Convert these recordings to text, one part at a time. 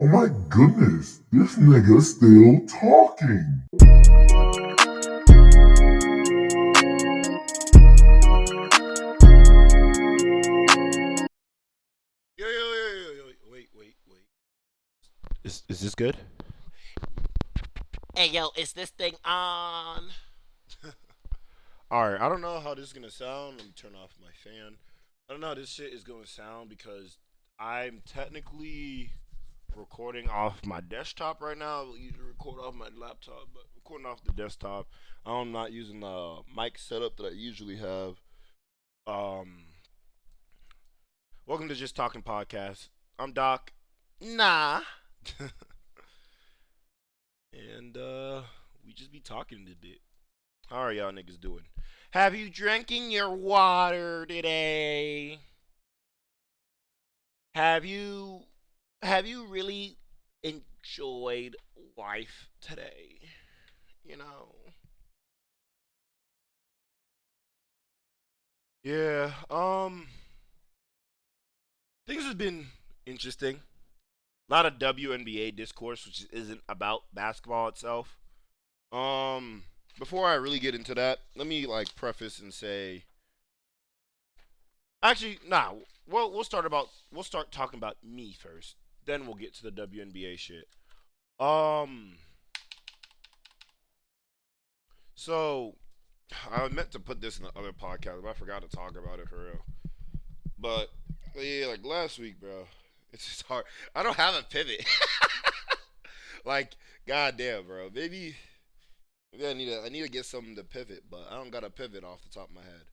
Oh my goodness, this nigga's still talking. Yo. Wait. Is this good? Hey yo, is this thing on? All right, I don't know how this is gonna sound. Let me turn off my fan. I don't know how this shit is gonna sound because I'm technically recording off my desktop right now. I usually record off my laptop, but recording off the desktop. I'm not using the mic setup that I usually have. Um, Welcome to Just Talking Podcast. I'm Doc. Nah. And we just be talking a bit. How are y'all niggas doing? Have you drinking your water today? Have you have you really enjoyed life today? You know. Yeah, things have been interesting. A lot of WNBA discourse which isn't about basketball itself. Um Before I really get into that, let me like preface and say actually, nah. We'll start talking about me first. Then we'll get to the WNBA shit. Um. So I meant to put this in the other podcast, but I forgot to talk about it for real. But yeah, like last week, bro. It's just hard. I don't have a pivot. Like, goddamn, bro. Maybe I need to get something to pivot, but I don't got a pivot off the top of my head.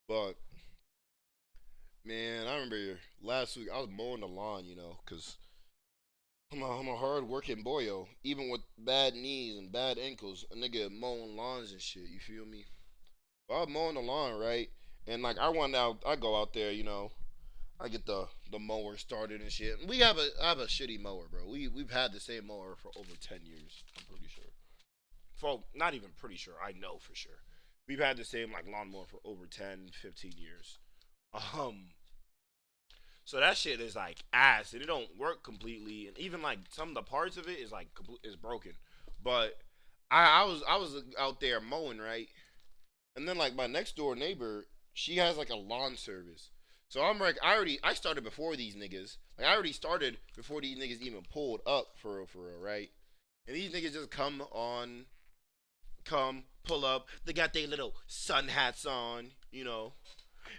But man, I remember last week I was mowing the lawn, cause I'm a hard working boyo. Even with bad knees and bad ankles, a nigga mowing lawns and shit. You feel me? But I was mowing the lawn, right? And like I go out there, I get the mower started and shit. And I have a shitty mower, bro. We've had the same mower for over 10 years. I'm pretty sure. For not even pretty sure. I know for sure. We've had the same like lawnmower for over 10, 15 years. Um, So that shit is like ass, and it don't work completely. And even like some of the parts of it is like is broken. But I was out there mowing, right, and then like my next door neighbor, she has like a lawn service. So I'm like, I started before these niggas. Like I already started before these niggas even pulled up for real, right? And these niggas just come pull up. They got their little sun hats on,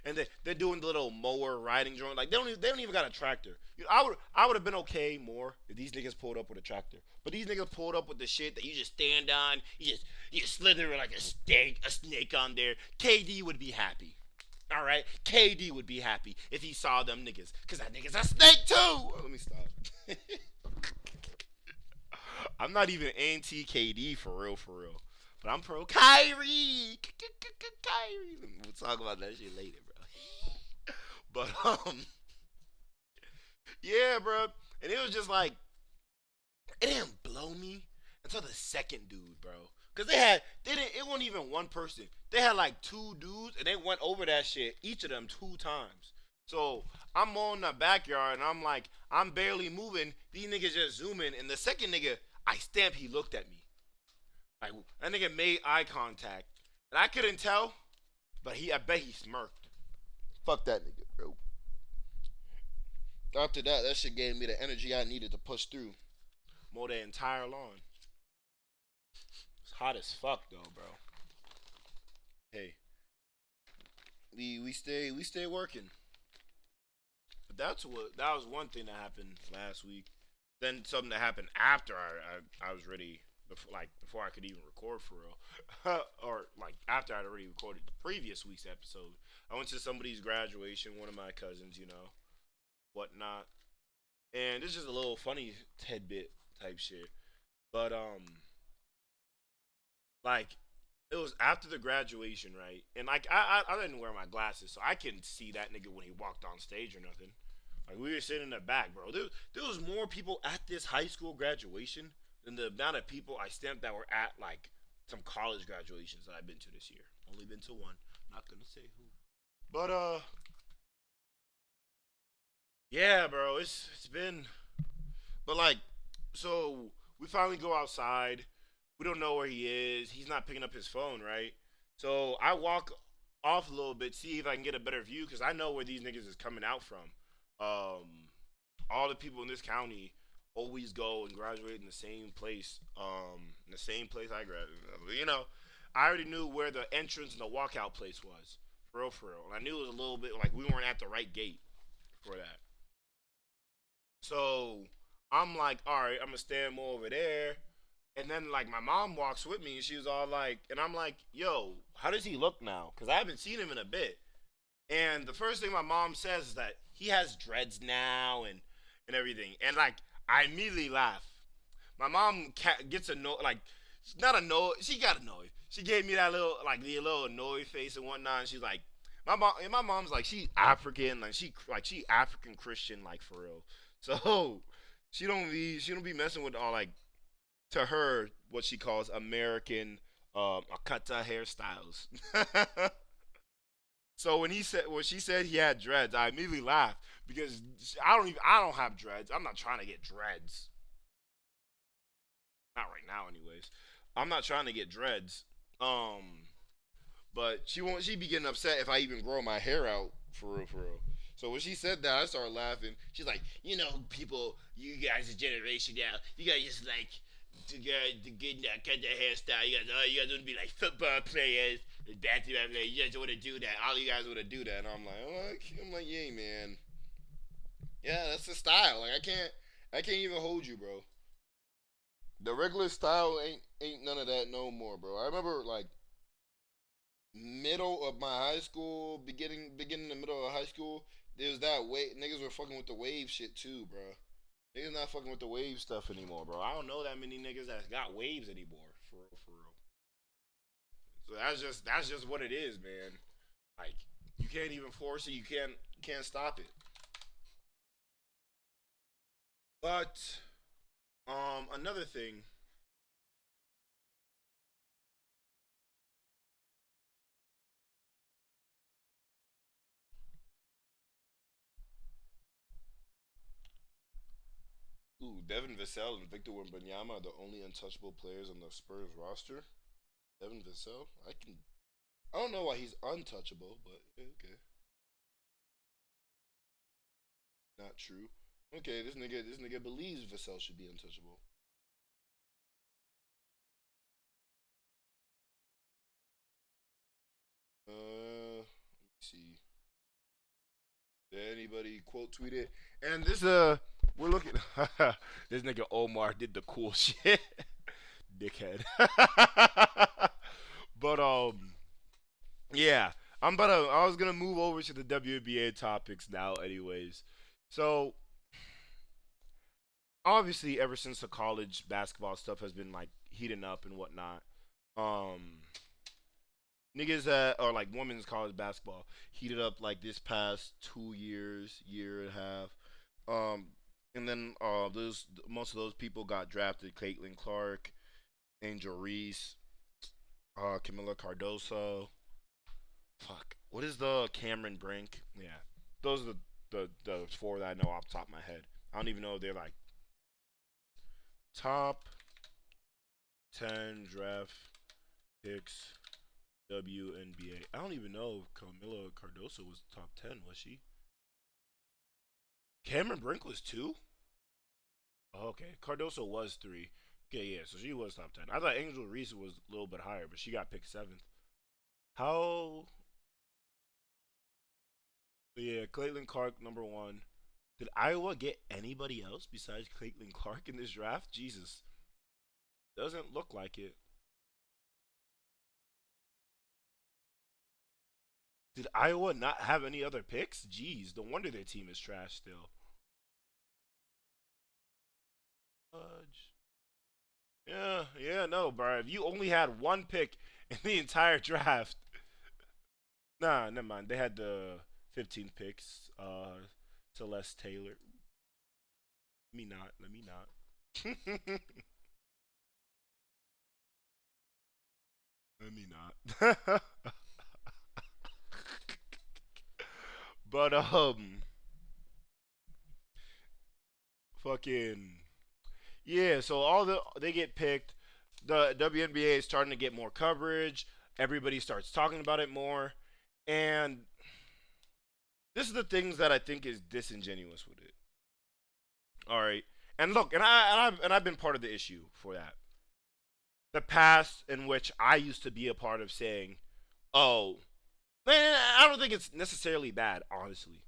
and they're doing the little mower riding joint. Like they don't even got a tractor. I would have been okay more if these niggas pulled up with a tractor. But these niggas pulled up with the shit that you just stand on. You slither like a snake on there. KD would be happy. All right, KD would be happy if he saw them niggas, cause that nigga's a snake too. Let me stop. I'm not even anti KD for real. But I'm pro Kyrie. Kyrie. We'll talk about that shit later, bro. But yeah, bro. And it was just like it didn't blow me until the second dude, bro. Cause they didn't it wasn't even one person. They had like two dudes and they went over that shit, each of them two times. So I'm on the backyard and I'm like, I'm barely moving. These niggas just zooming. And the second nigga, I stamp, he looked at me. Like that nigga made eye contact. And I couldn't tell, but I bet he smirked. Fuck that nigga, bro. After that, that shit gave me the energy I needed to push through. Mow the entire lawn. It's hot as fuck though, bro. Hey, we stay working. But that was one thing that happened last week. Then something that happened after I was ready before I could even record for real, or like after I'd already recorded the previous week's episode. I went to somebody's graduation, one of my cousins, whatnot, and it's just a little funny tidbit type shit. But like it was after the graduation, right? And like I didn't wear my glasses, so I couldn't see that nigga when he walked on stage or nothing. Like we were sitting in the back, bro. There was more people at this high school graduation than the amount of people I stamped that were at like some college graduations that I've been to this year. Only been to one. Not gonna say who. But yeah, bro. It's been But like, so we finally go outside. We don't know where he is. He's not picking up his phone, right? So I walk off a little bit, see if I can get a better view, because I know where these niggas is coming out from. All the people in this county always go and graduate in the same place. In the same place I graduated. You know, I already knew where the entrance and the walkout place was. For real, for real. And I knew it was a little bit like we weren't at the right gate for that. So I'm like, all right, I'm gonna stand more over there. And then like my mom walks with me, and she was all like, and I'm like, yo, how does he look now? Because I haven't seen him in a bit. And the first thing my mom says is that he has dreads now and everything. And like I immediately laugh. My mom gets annoyed, like not annoyed. She got annoyed. She gave me that little like the little annoyed face and whatnot. And she's like, my mom. And my mom's like she African, like she African Christian, like for real. So she don't be messing with all like to her what she calls American akata hairstyles. So when she said he had dreads, I immediately laughed because I don't have dreads. I'm not trying to get dreads. Not right now, anyways. I'm not trying to get dreads. Um, but she be getting upset if I even grow my hair out for real, for real. So when she said that, I started laughing. She's like, you know, people, you guys, a generation now, you guys just like to get that kind of hairstyle. You guys want to be like football players, basketball players. You guys want to do that. All you guys want to do that. And I'm like, yeah, man. Yeah, that's the style. Like I can't even hold you, bro. The regular style ain't none of that no more, bro. I remember like middle of my high school, beginning the middle of high school. There's that way niggas were fucking with the wave shit too, bro. Niggas not fucking with the wave stuff anymore, bro. I don't know that many niggas that got waves anymore, for real, for real. So that's just what it is, man. Like you can't even force it. You can't stop it. But another thing. Ooh, Devin Vassell and Victor Wembanyama are the only untouchable players on the Spurs roster. Devin Vassell, I don't know why he's untouchable, but okay, not true. Okay, this nigga believes Vassell should be untouchable. Let me see. Did anybody quote tweet it? And this we're looking. This nigga Omar did the cool shit, dickhead. But yeah, I was gonna move over to the WNBA topics now, anyways. So obviously, ever since the college basketball stuff has been like heating up and whatnot, um, niggas that or like women's college basketball heated up like this past 2 years, year and a half. Um, and then those most of those people got drafted: Caitlin Clark, Angel Reese, Camila Cardoso. Fuck, what is the Cameron Brink? Yeah, those are the four that I know off the top of my head. I don't even know if they're like top 10 draft picks WNBA. I don't even know if Camila Cardoso was top 10, was she? Cameron Brink was 2? Oh, okay. Cardoso was 3. Okay, yeah, so she was top 10. I thought Angel Reese was a little bit higher, but she got picked 7th. How? Yeah, Caitlin Clark, number 1. Did Iowa get anybody else besides Caitlin Clark in this draft? Jesus. Doesn't look like it. Did Iowa not have any other picks? Jeez, no wonder their team is trash still. Fudge. Yeah, yeah, no, bro. If you only had one pick in the entire draft, nah, never mind. They had the 15th picks. Celeste Taylor. Let me not. Let me not. Let me not. But fucking. Yeah, so they get picked. The WNBA is starting to get more coverage. Everybody starts talking about it more, and this is the things that I think is disingenuous with it. All right, and look, I've been part of the issue for that. The past in which I used to be a part of saying, "Oh, man, I don't think it's necessarily bad, honestly."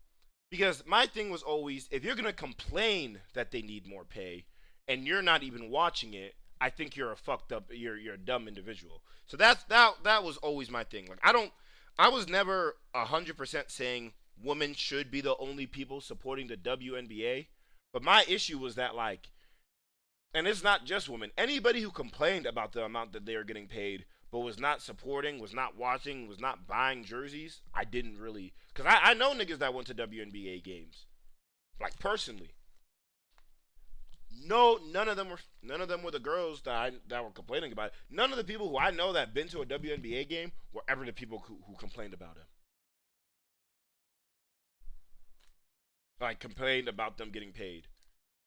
Because my thing was always, if you're gonna complain that they need more pay, and you're not even watching it, I think you're a fucked up, you're a dumb individual. So that was always my thing. Like I was never 100% saying women should be the only people supporting the WNBA, but my issue was that like, and it's not just women. Anybody who complained about the amount that they are getting paid, but was not supporting, was not watching, was not buying jerseys, I didn't really. Because I know niggas that went to WNBA games. Like, personally. No, none of them were the girls that were complaining about it. None of the people who I know that been to a WNBA game were ever the people who complained about it. Like complained about them getting paid.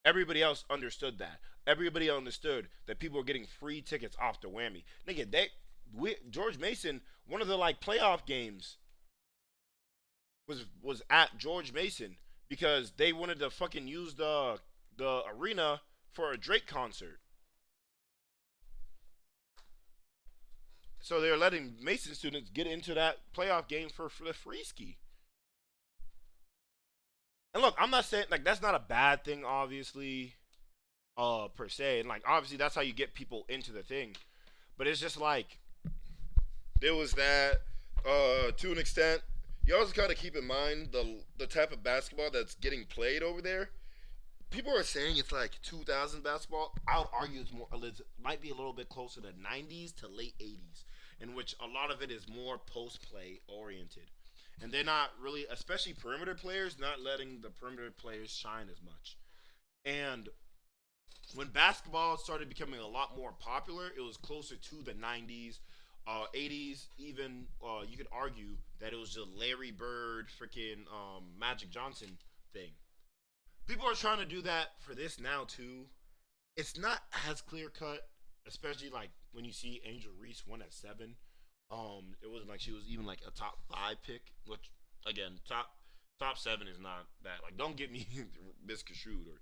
Everybody else understood that. Everybody understood that people were getting free tickets off the whammy. Nigga, George Mason, one of the like playoff games was at George Mason because they wanted to fucking use the arena for a Drake concert. So they're letting Mason students get into that playoff game for the free ski. And look, I'm not saying like that's not a bad thing, obviously, per se. And like obviously that's how you get people into the thing. But it's just like there was that to an extent. You also gotta keep in mind the type of basketball that's getting played over there. People are saying it's like 2000 basketball. I would argue it's more, it might be a little bit closer to 90s to late 80s, in which a lot of it is more post play oriented. And they're not really, especially perimeter players, not letting the perimeter players shine as much. And when basketball started becoming a lot more popular, it was closer to the 90s, 80s. Even you could argue that it was just Larry Bird, freaking Magic Johnson thing. People are trying to do that for this now too. It's not as clear cut, especially like when you see Angel Reese won at 7. It wasn't like she was even like a top 5 pick, which again, top 7 is not bad. Like, don't get me misconstrued or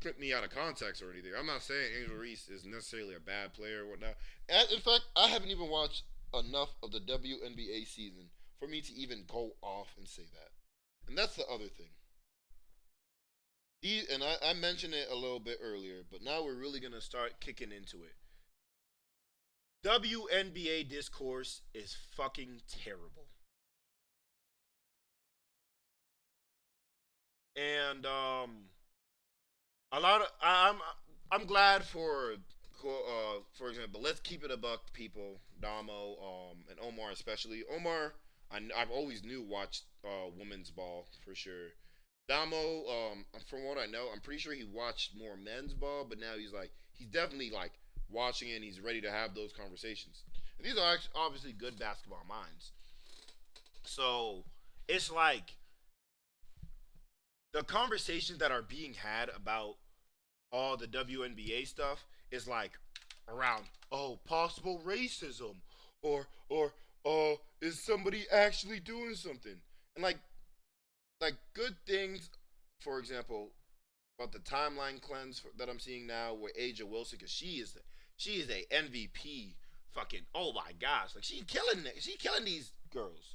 put me out of context or anything. I'm not saying Angel Reese is necessarily a bad player or whatnot. And in fact, I haven't even watched enough of the WNBA season for me to even go off and say that. And that's the other thing. And I mentioned it a little bit earlier, but now we're really gonna start kicking into it. WNBA discourse is fucking terrible, and a lot of I'm glad for example, let's keep it a buck, people. Damo, and Omar especially. Omar, I've always knew watched women's ball for sure. Damo, from what I know, I'm pretty sure he watched more men's ball, but now he's definitely like watching it and he's ready to have those conversations. And these are actually obviously good basketball minds. So it's like the conversations that are being had about all the WNBA stuff is like around possible racism or is somebody actually doing something and like good things, for example, about the timeline cleanse that I'm seeing now with Aja Wilson, because she is a MVP. Fucking oh my gosh, like she killing these girls.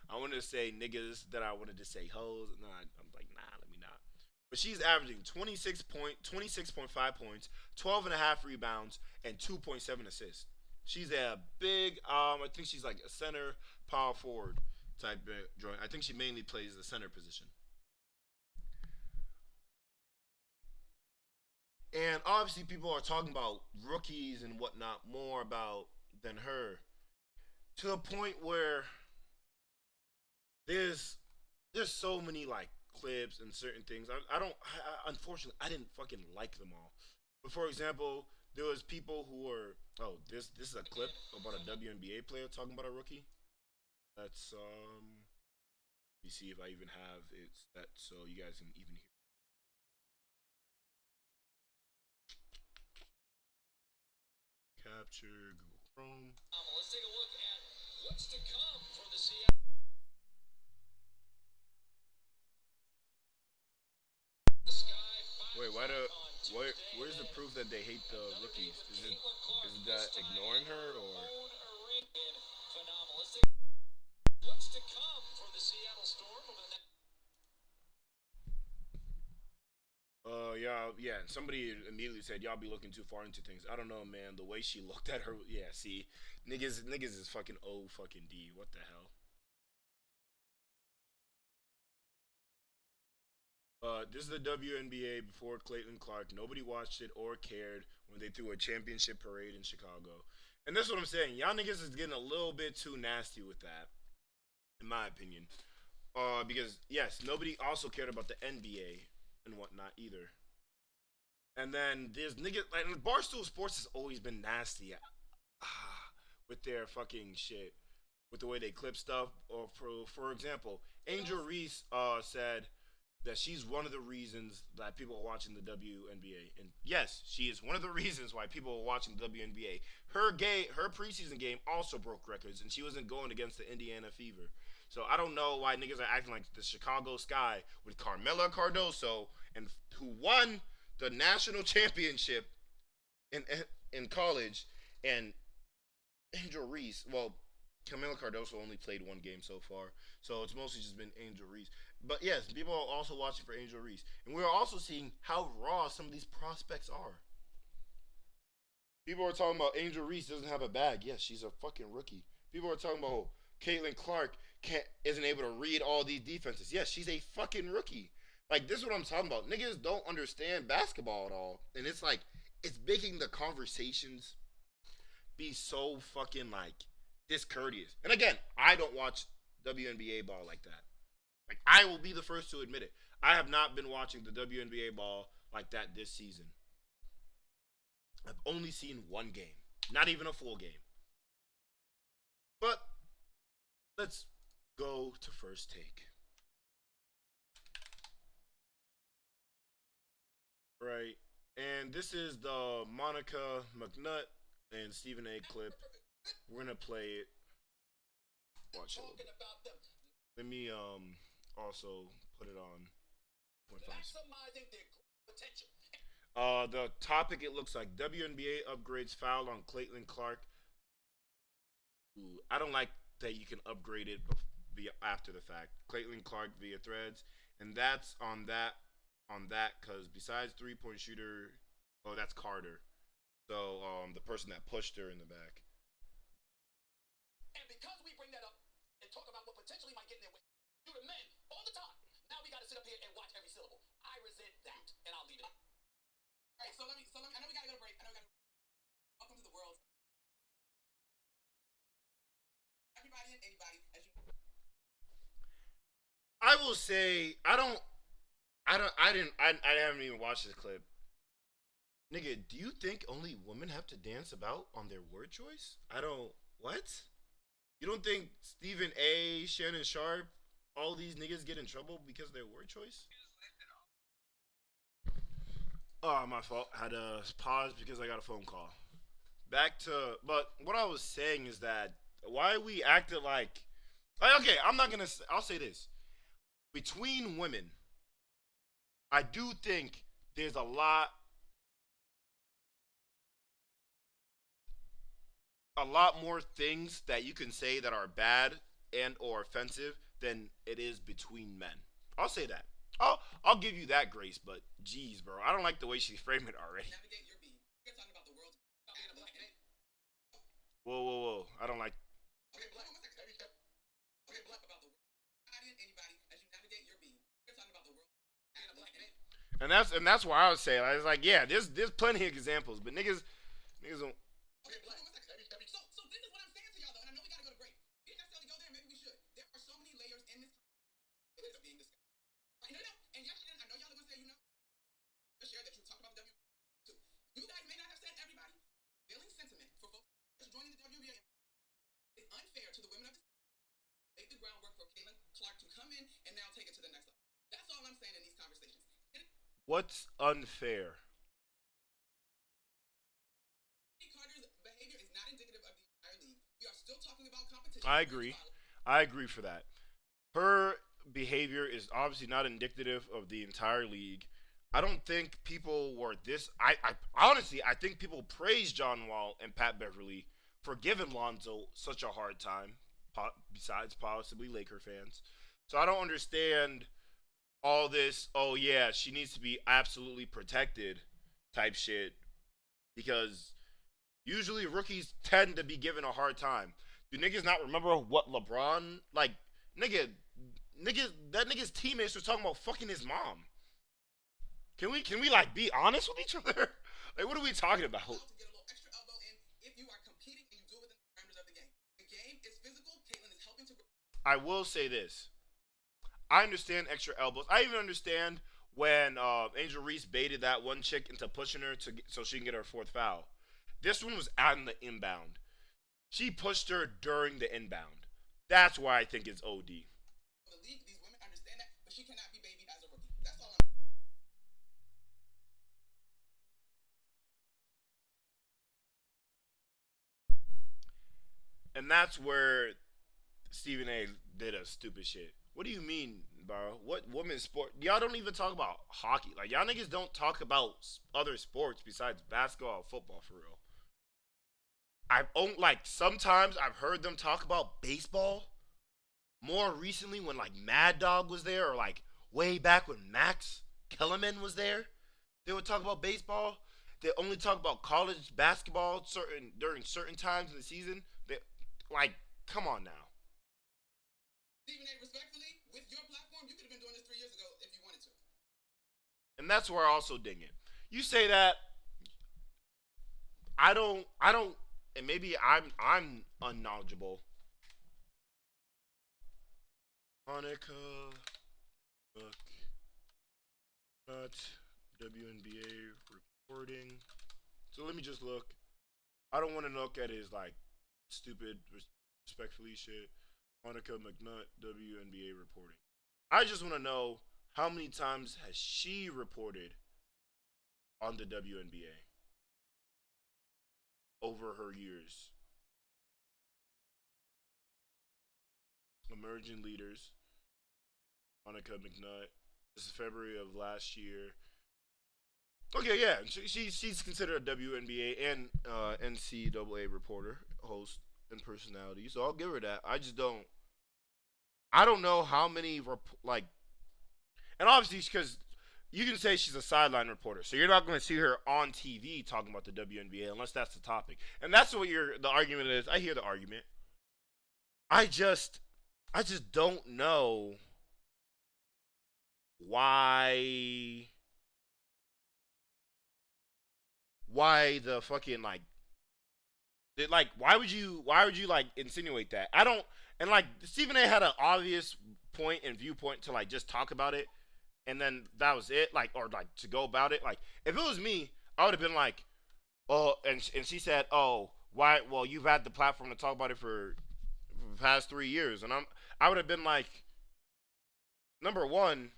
I wanted to say niggas that I wanted to say hoes, and I'm like nah, let me not. But she's averaging 26.5 points, 12 and a half rebounds, and 2.7 assists. She's a big I think she's like a center power forward type joint. I think she mainly plays the center position. And obviously, people are talking about rookies and whatnot more about than her, to the point where there's there's so many like clips and certain things. I don't. Unfortunately, I didn't fucking like them all. But for example, there was people who were this is a clip about a WNBA player talking about a rookie. That's Let me see if I even have it set so you guys can even hear. capture Google Chrome. Let's take a look at what's to come for the Seattle. Wait, where's the proof that they hate the rookies? Is that ignoring her or? What's to come for the Seattle Storm over the next? Yeah. Somebody immediately said y'all be looking too far into things. I don't know, man. The way she looked at her, yeah. See, niggas is fucking O fucking D. What the hell? This is the WNBA before Caitlin Clark. Nobody watched it or cared when they threw a championship parade in Chicago. And that's what I'm saying. Y'all niggas is getting a little bit too nasty with that, in my opinion. Because yes, nobody also cared about the NBA and whatnot either. And then there's niggas like Barstool Sports has always been nasty with their fucking shit, with the way they clip stuff. Or for example, Angel Reese said that she's one of the reasons that people are watching the WNBA. And yes, she is one of the reasons why people are watching the WNBA. Her preseason game also broke records, and she wasn't going against the Indiana Fever. So I don't know why niggas are acting like the Chicago Sky with Carmela Cardoso and who won the national championship in in college, and Angel Reese. Well, Camila Cardoso only played one game so far, so it's mostly just been Angel Reese. But yes, people are also watching for Angel Reese, and we're also seeing how raw some of these prospects are. People are talking about Angel Reese doesn't have a bag. Yes, she's a fucking rookie. People are talking about Caitlin Clark isn't able to read all these defenses. Yes, she's a fucking rookie. Like this is what I'm talking about. Niggas don't understand basketball at all, and it's like it's making the conversations be so fucking like discourteous. And again, I don't watch WNBA ball like that. Like I will be the first to admit it. I have not been watching the WNBA ball like that this season. I've only seen one game, not even a full game. But let's go to first take. Right. And this is the Monica McNutt and Stephen A clip. We're gonna play it. Watch it. Let me also put it on 0.5. The topic, it looks like WNBA upgrades foul on Caitlin Clark. Ooh, I don't like that you can upgrade it via after the fact. Caitlin Clark via threads, and that's on that because besides 3-point shooter, oh that's Carter. So the person that pushed her in the back. And because we bring that up and talk about what potentially might get in their way, you to men all the time. Now we got to sit up here and watch every syllable. I resent that, and I'll leave it. All right, so let me. I know we gotta go to break. Welcome to the world. Everybody and anybody, as you. I will say I haven't even watched this clip. Nigga, do you think only women have to dance about on their word choice? I don't. What? You don't think Stephen A, Shannon Sharp, all these niggas get in trouble because of their word choice? Oh, my fault. Had to pause because I got a phone call. But what I was saying is that why we acted like okay, I'll say this. Between women, I do think there's a lot more things that you can say that are bad and or offensive than it is between men. I'll say that. I'll give you that grace, but geez, bro, I don't like the way she framed it already. Whoa! I don't like. And that's why I was saying I was like, yeah, there's plenty of examples, but niggas don't. So this is what I'm saying to y'all though, and I know we gotta go to break. We didn't necessarily go there, maybe we should. There are so many layers in this of being discussed. Right? No, and yes, I know y'all are gonna say, just share that you talk about the WNBA too. You guys may not have said everybody. Feeling sentiment for folks joining the WNBA is unfair to the women of this. Make the groundwork for Caitlin Clark to come in and now take it to the next level. That's all I'm saying in these conversations. What's unfair? Carter's behavior I agree. I agree for that. Her behavior is obviously not indicative of the entire league. I don't think people were this. I honestly, I think people praise John Wall and Pat Beverly for giving Lonzo such a hard time. Besides possibly Laker fans, so I don't understand all this. Oh yeah, she needs to be absolutely protected, type shit. Because usually rookies tend to be given a hard time. Do niggas not remember what LeBron like? Nigga, that nigga's teammates was talking about fucking his mom. Can we like be honest with each other? Like what are we talking about? To get a little extra elbow in if you are competing and you do it within the parameters of the game. The game is physical. Caitlin is helping to. I will say this. I understand extra elbows. I even understand when Angel Reese baited that one chick into pushing her so she can get her fourth foul. This one was on the inbound. She pushed her during the inbound. That's why I think it's OD. The league, these women understand that, but she cannot be babied as a rookie. That's all I'm. And that's where Stephen A. did a stupid shit. What do you mean, bro? What women's sport? Y'all don't even talk about hockey. Like y'all niggas don't talk about other sports besides basketball, football, for real. I've owned like sometimes I've heard them talk about baseball. More recently, when like Mad Dog was there, or like way back when Max Kellerman was there, they would talk about baseball. They only talk about college basketball certain during certain times in the season. They like, come on now. Stephen A. Respectfully, with your platform, you could have been doing this 3 years ago if you wanted to. And that's where I also ding it. You say that I don't and maybe I'm unknowledgeable. Monica look not WNBA reporting. So let me just look. I don't want to look at his like stupid respectfully shit. Monica McNutt WNBA reporting. I just want to know how many times has she reported on the WNBA over her years. Emerging leaders. Monica McNutt. This is February of last year. Okay, yeah, she's considered a WNBA and NCAA reporter, host, and personality. So I'll give her that. I just don't. I don't know how many like, and obviously because you can say she's a sideline reporter, so you're not going to see her on TV talking about the WNBA unless that's the topic, and that's what the argument is. I hear the argument. I just don't know why the fucking like why would you like insinuate that? I don't. And like Stephen A had an obvious point and viewpoint to like just talk about it, and then that was it. Like or like to go about it. Like if it was me, I would have been like, oh, and she said, oh, why? Well, you've had the platform to talk about it for the past 3 years, and I would have been like, number one,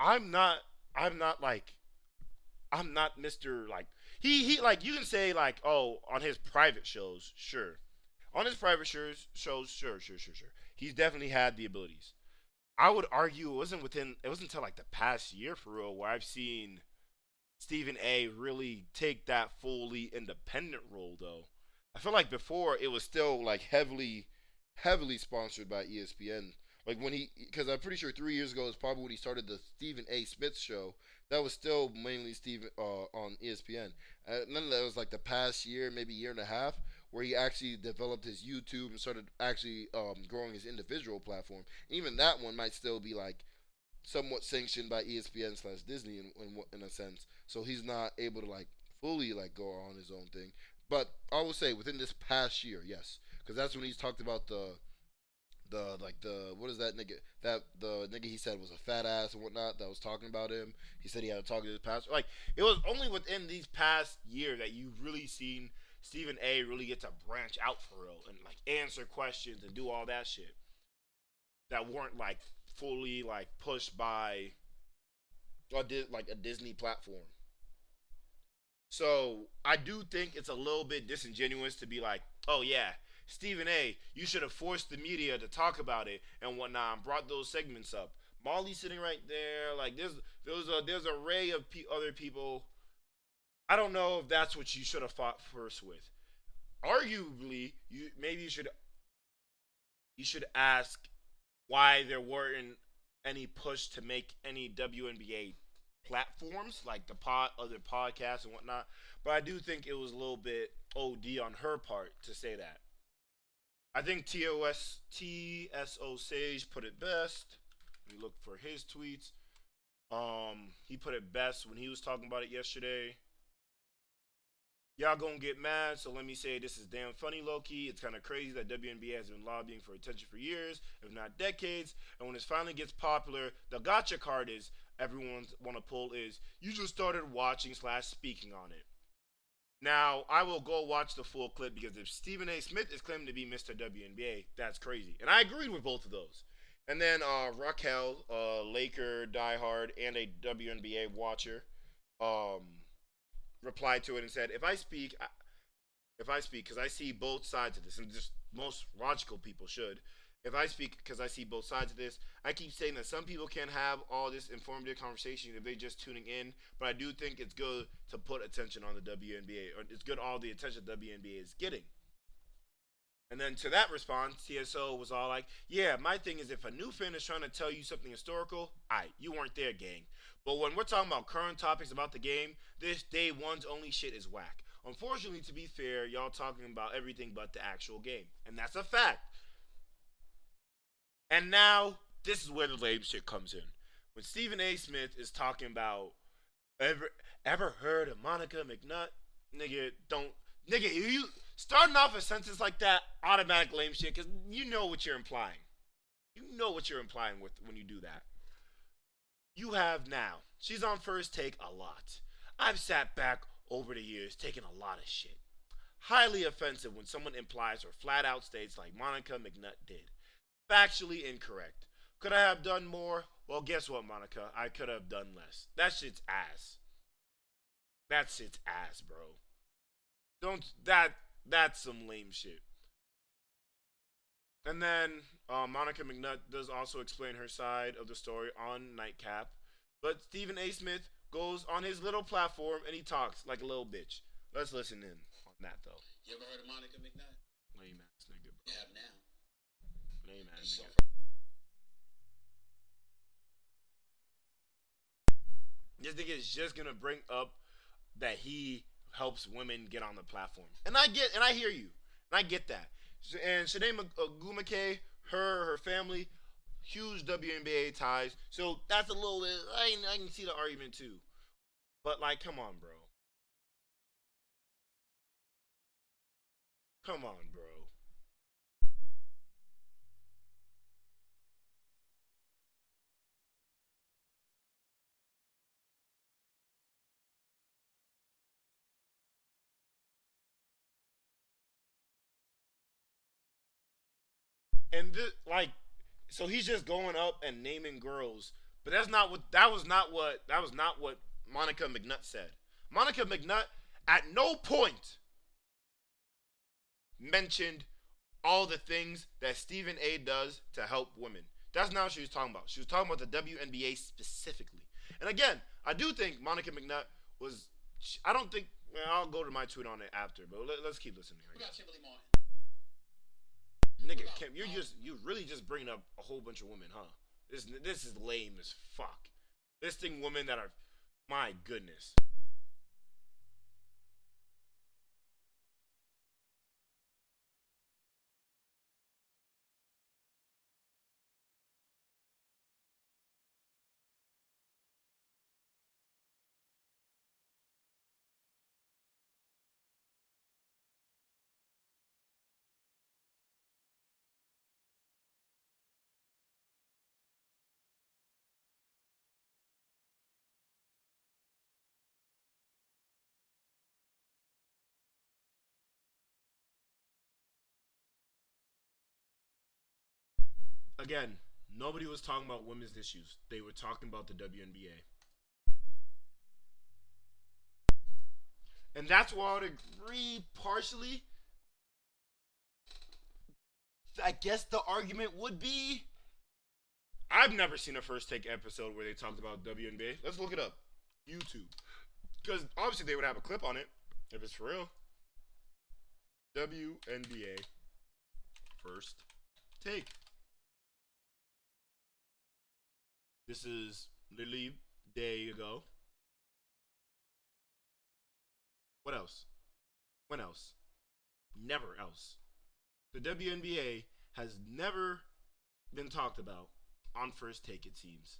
I'm not I'm not like I'm not Mr. Like he like you can say like oh on his private shows sure on his private shows sure he's definitely had the abilities. I would argue it wasn't until like the past year for real where I've seen Stephen A really take that fully independent role though. I feel like before it was still like heavily sponsored by ESPN. Like when because I'm pretty sure 3 years ago is probably when he started the Stephen A. Smith show. That was still mainly Stephen on ESPN. And then that was like the past year, maybe year and a half, where he actually developed his YouTube and started actually growing his individual platform. Even that one might still be like somewhat sanctioned by ESPN slash Disney in a sense. So he's not able to like fully like go on his own thing. But I will say within this past year, yes, because that's when he's talked about the like the what is that nigga that the nigga he said was a fat ass and whatnot that was talking about him. He said he had to talk to his pastor. Like it was only within these past year that you've really seen Stephen A. really get to branch out for real and like answer questions and do all that shit that weren't like fully like pushed by like a Disney platform. So I do think it's a little bit disingenuous to be like, oh yeah, Stephen A, you should have forced the media to talk about it and whatnot, and brought those segments up. Molly's sitting right there. Like there's a array of other people. I don't know if that's what you should have fought first with. Arguably, you should ask why there weren't any push to make any WNBA platforms like the other podcasts and whatnot. But I do think it was a little bit OD on her part to say that. I think TSO Sage put it best. Let me look for his tweets. He put it best when he was talking about it yesterday. Y'all gonna get mad, so let me say this is damn funny, low-key. It's kind of crazy that WNBA has been lobbying for attention for years, if not decades, and when it finally gets popular, the gotcha card is everyone want to pull is you just started watching / speaking on it. Now, I will go watch the full clip because if Stephen A. Smith is claiming to be Mr. WNBA, that's crazy. And I agreed with both of those. And then Raquel, Laker diehard and a WNBA watcher, replied to it and said, if I speak, because I see both sides of this, and just most logical people should. If I speak because I see both sides of this, I keep saying that some people can't have all this informative conversation if they're just tuning in, but I do think it's good to put attention on the WNBA, or it's good all the attention the WNBA is getting. And then to that response, TSO was all like, yeah, my thing is if a new fan is trying to tell you something historical, aight, you weren't there, gang. But when we're talking about current topics about the game, this day one's only shit is whack. Unfortunately, to be fair, y'all talking about everything but the actual game. And that's a fact. And now, this is where the lame shit comes in. When Stephen A. Smith is talking about, ever heard of Monica McNutt? Nigga, you starting off a sentence like that, automatic lame shit, because you know what you're implying. You know what you're implying with when you do that. You have now. She's on First Take a lot. I've sat back over the years taking a lot of shit. Highly offensive when someone implies or flat out states like Monica McNutt did. Factually incorrect. Could I have done more? Well, guess what, Monica? I could have done less. That shit's ass. That shit's ass, bro. That's some lame shit. And then Monica McNutt does also explain her side of the story on Nightcap. But Stephen A. Smith goes on his little platform and he talks like a little bitch. Let's listen in on that, though. You ever heard of Monica McNutt? Lame ass nigga, bro. You have now. Lame ass nigga. This nigga is just gonna bring up that he helps women get on the platform. And I hear you. And I get that. And Shanae Ogumake, her family, huge WNBA ties. So that's a little bit, I can see the argument too. But like, come on, bro. Come on, bro. And this, like, so he's just going up and naming girls, but that was not what Monica McNutt said. Monica McNutt at no point mentioned all the things that Stephen A does to help women. That's not what she was talking about. She was talking about the WNBA specifically. And again, I do think Monica McNutt was. I don't think. Well, I'll go to my tweet on it after, but let's keep listening. What about Kimberly Martin? Nigga, Kim, you really just bringing up a whole bunch of women, huh? This is lame as fuck. Listing women that are, my goodness. Again, nobody was talking about women's issues. They were talking about the WNBA. And that's why I would agree partially. I guess the argument would be, I've never seen a First Take episode where they talked about WNBA. Let's look it up. YouTube. Because obviously they would have a clip on it if it's for real. WNBA First Take. This is literally a day ago. What else? When else? Never else. The WNBA has never been talked about on First Take, it seems.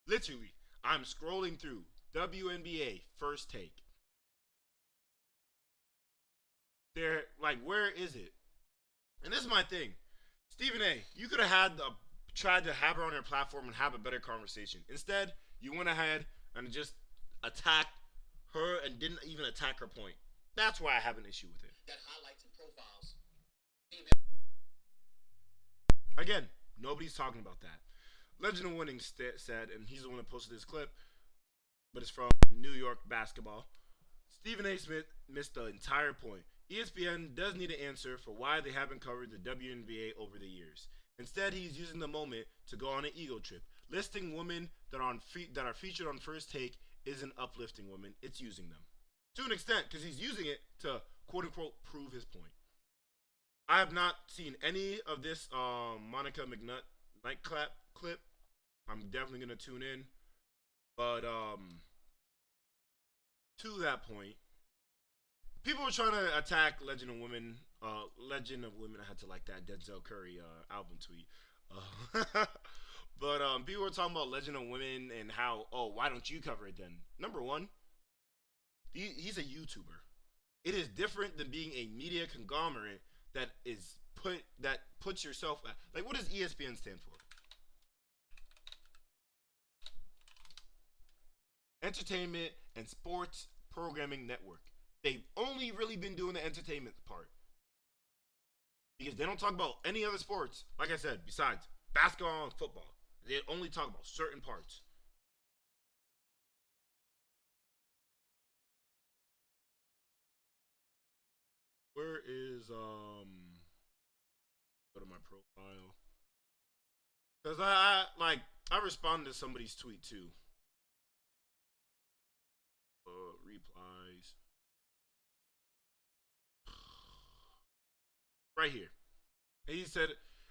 Literally, I'm scrolling through WNBA First Take. They're like, where is it? And this is my thing. Stephen A., you could have tried to have her on your platform and have a better conversation. Instead, you went ahead and just attacked her and didn't even attack her point. That's why I have an issue with it. That highlights and profiles. Again, nobody's talking about that. Legend of Winning said, and he's the one that posted this clip, but it's from New York Basketball. Stephen A. Smith missed the entire point. ESPN does need an answer for why they haven't covered the WNBA over the years. Instead, he's using the moment to go on an ego trip. Listing women that are featured on First Take isn't uplifting women, it's using them. To an extent, because he's using it to, quote-unquote, prove his point. I have not seen any of this Monica McNutt nightclap clip. I'm definitely going to tune in. But to that point, people were trying to attack Legend of Women. Legend of Women, I had to like that Denzel Curry album tweet. But people were talking about Legend of Women and how, oh, why don't you cover it then? Number one, he's a YouTuber. It is different than being a media conglomerate that puts yourself at, like, what does ESPN stand for? Entertainment and Sports Programming Network. They've only really been doing the entertainment part. Because they don't talk about any other sports, like I said, besides basketball and football. They only talk about certain parts. Where is, go to my profile. Because I responded to somebody's tweet too. Replies. Right here. And he said,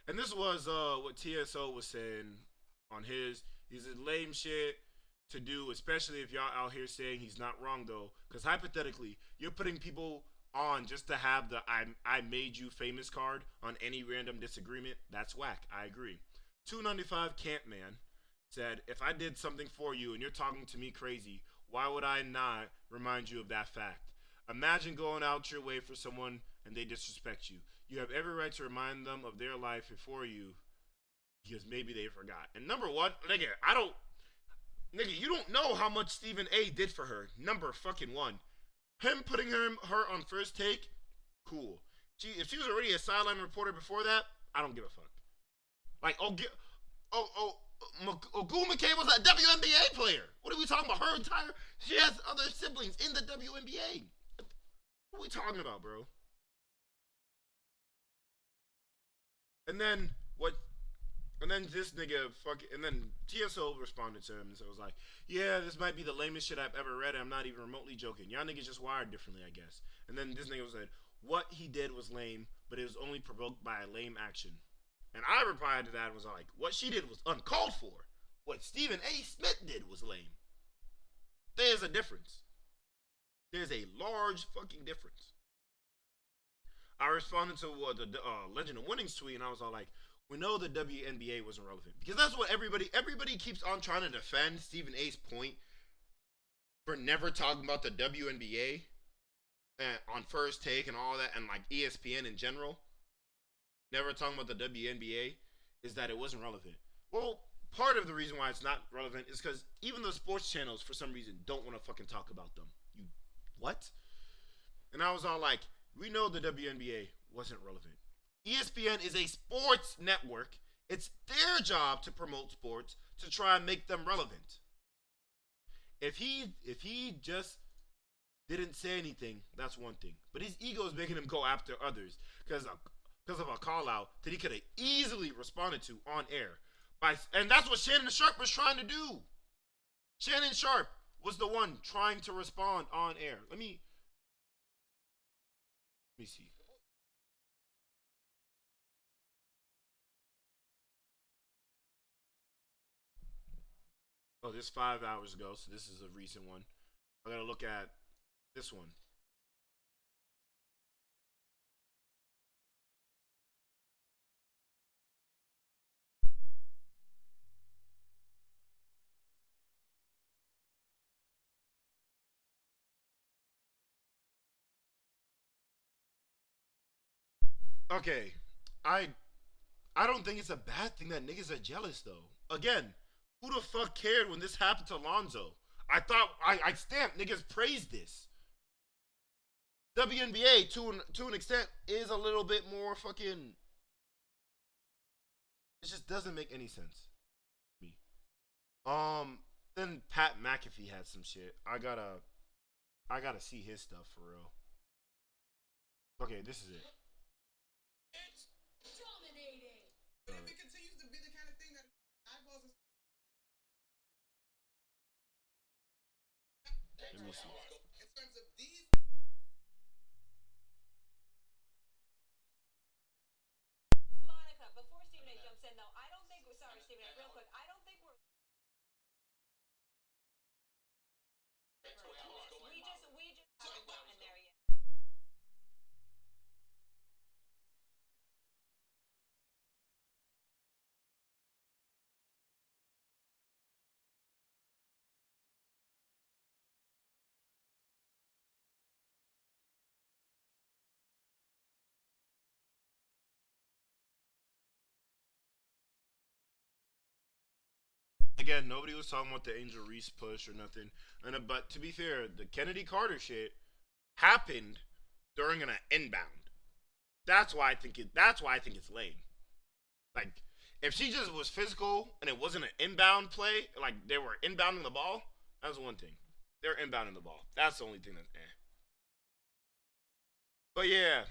and this was what TSO was saying on his. He said, lame shit to do, especially if y'all out here saying he's not wrong though. Because hypothetically, you're putting people on just to have the I made you famous card on any random disagreement. That's whack. I agree. 295 Campman said, if I did something for you and you're talking to me crazy, why would I not remind you of that fact? Imagine going out your way for someone and they disrespect you. You have every right to remind them of their life before you because maybe they forgot. And number one, nigga, you don't know how much Stephen A. did for her. Number fucking one. Him putting her on First Take, cool. If she was already a sideline reporter before that, I don't give a fuck. Like, Ogul McKay was a WNBA player. What are we talking about? She has other siblings in the WNBA. What are we talking about, bro? And then this nigga and then TSO responded to him and so it was like, yeah, this might be the lamest shit I've ever read. I'm not even remotely joking. Y'all niggas just wired differently, I guess. And then this nigga said, what he did was lame, but it was only provoked by a lame action. And I replied to that and was like, what she did was uncalled for. What Stephen A. Smith did was lame. There's a difference. There's a large fucking difference. I responded to the Legend of Winning's tweet and I was all like, we know the WNBA wasn't relevant. Because that's what everybody keeps on trying to defend Stephen A.'s point for never talking about the WNBA on First Take and all that and like ESPN in general. Never talking about the WNBA is that it wasn't relevant. Well, part of the reason why it's not relevant is because even the sports channels, for some reason, don't want to fucking talk about them. You, what? And I was all like, we know the WNBA wasn't relevant. ESPN is a sports network. It's their job to promote sports to try and make them relevant. If he just didn't say anything, that's one thing. But his ego is making him go after others because of a call out that he could have easily responded to on air. And that's what Shannon Sharp was trying to do. Shannon Sharp was the one trying to respond on air. Let me see. Oh, this 5 hours ago, so this is a recent one. I gotta look at this one. Okay, I I don't think it's a bad thing that niggas are jealous though. Again, who the fuck cared when this happened to Lonzo? I thought I stamped niggas praised this. WNBA to an extent is a little bit more fucking. It just doesn't make any sense. Me. Then Pat McAfee had some shit. I gotta see his stuff for real. Okay, this is it. It's dominating. But if it continues to be the kind of thing that eyeballs and Let me see. in terms of these. Monica, before Stephen A. jumps in, though, I don't think. Sorry, Stephen A. Real quick, I don't think we're. We just haven't gotten there yet. Again, nobody was talking about the Angel Reese push or nothing. But to be fair, the Kennedy Carter shit happened during an inbound. That's why I think it. That's why I think it's lame. Like, if she just was physical and it wasn't an inbound play, like they were inbounding the ball, that's one thing. They're inbounding the ball. That's the only thing that's eh. But yeah,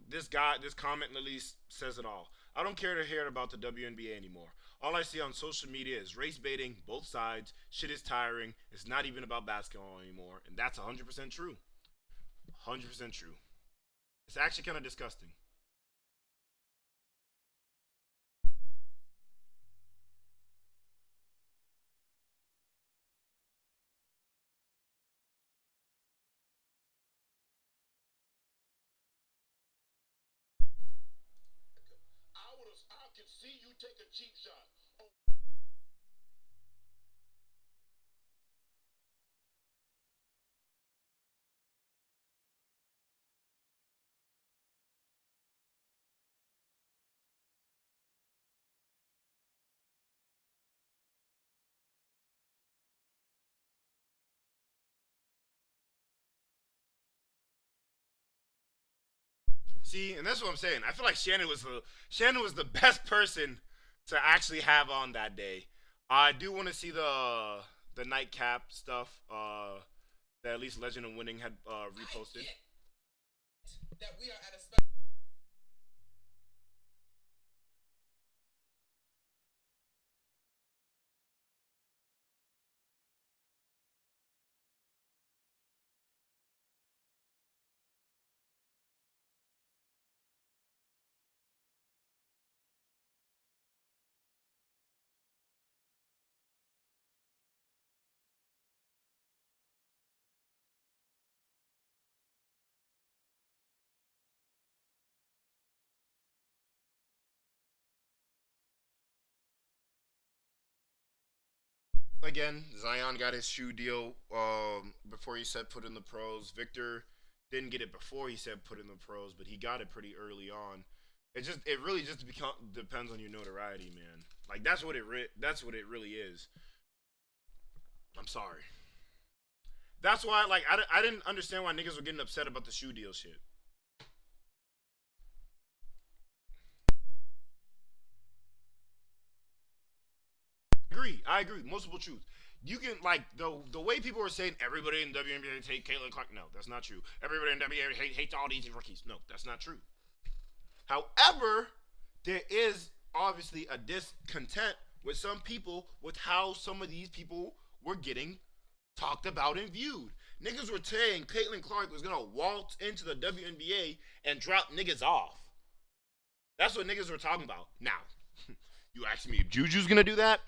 this comment at least says it all. I don't care to hear about the WNBA anymore. All I see on social media is race baiting, both sides. Shit is tiring. It's not even about basketball anymore, and that's 100% true. 100% true. It's actually kind of disgusting. I can see you take a cheap shot. Oh. See, and that's what I'm saying. I feel like Shannon was the best person to actually have on that day. I do want to see the nightcap stuff that at least Legend of Winning had reposted. That we are at a special. Again, Zion got his shoe deal before he said put in the pros. Victor didn't get it before he said put in the pros, but he got it pretty early on. It really just depends on your notoriety, man. Like that's what it really is. I'm sorry. That's why like I didn't understand why niggas were getting upset about the shoe deal shit. I agree. Multiple truths. you can like the way people are saying everybody in WNBA hate Caitlin Clark. No, that's not true. Everybody in WNBA hates all these rookies. No, that's not true. However, there is obviously a discontent with some people with how some of these people were getting talked about and viewed. Niggas were saying Caitlin Clark was gonna waltz into the WNBA and drop niggas off. That's what niggas were talking about. Now, you asking me if Juju's gonna do that?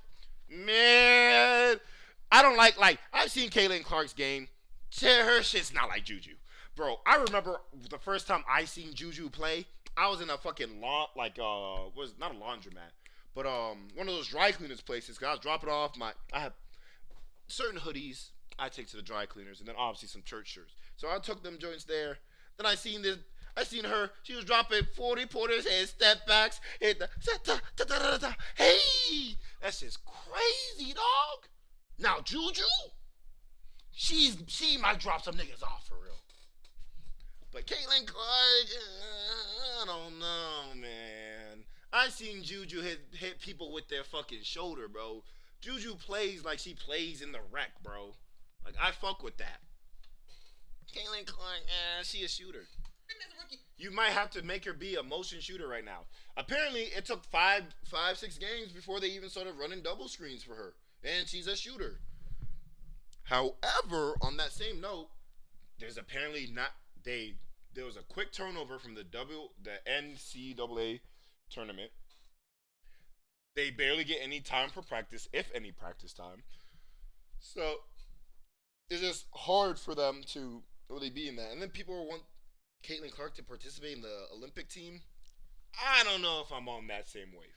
Man, I don't like I've seen Caitlin Clark's game. Her shit's not like Juju. Bro, I remember the first time I seen Juju play, I was in a fucking was not a laundromat, but one of those dry cleaners places. Cause I was dropping off I have certain hoodies I take to the dry cleaners, and then obviously some church shirts. So I took them joints there. Then I seen her. She was dropping 40 pointers and step backs. Hit the hey, that's just crazy, dog. Now Juju, she might drop some niggas off for real. But Caitlin Clark, I don't know, man. I seen Juju hit people with their fucking shoulder, bro. Juju plays like she plays in the rec, bro. Like, I fuck with that. Caitlin Clark, she a shooter. You might have to make her be a motion shooter right now. Apparently, it took 6 games before they even started running double screens for her. And she's a shooter. However, on that same note, there's apparently there was a quick turnover from the NCAA tournament. They barely get any time for practice, if any practice time. So it's just hard for them to really be in that. And then people want Caitlin Clark to participate in the Olympic team. I don't know if I'm on that same wave.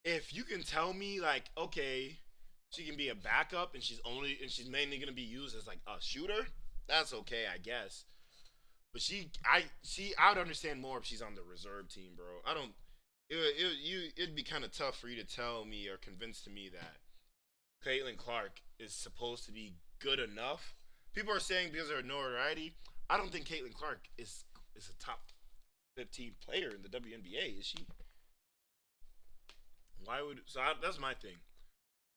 If you can tell me, like, okay, she can be a backup and she's mainly gonna be used as like a shooter, that's okay, I guess. But I would understand more if she's on the reserve team, bro. I don't. It'd be kind of tough for you to tell me or convince to me that Caitlin Clark is supposed to be good enough. People are saying because of her notoriety. I don't think Caitlin Clark is a top 15 player in the WNBA. Is she? That's my thing.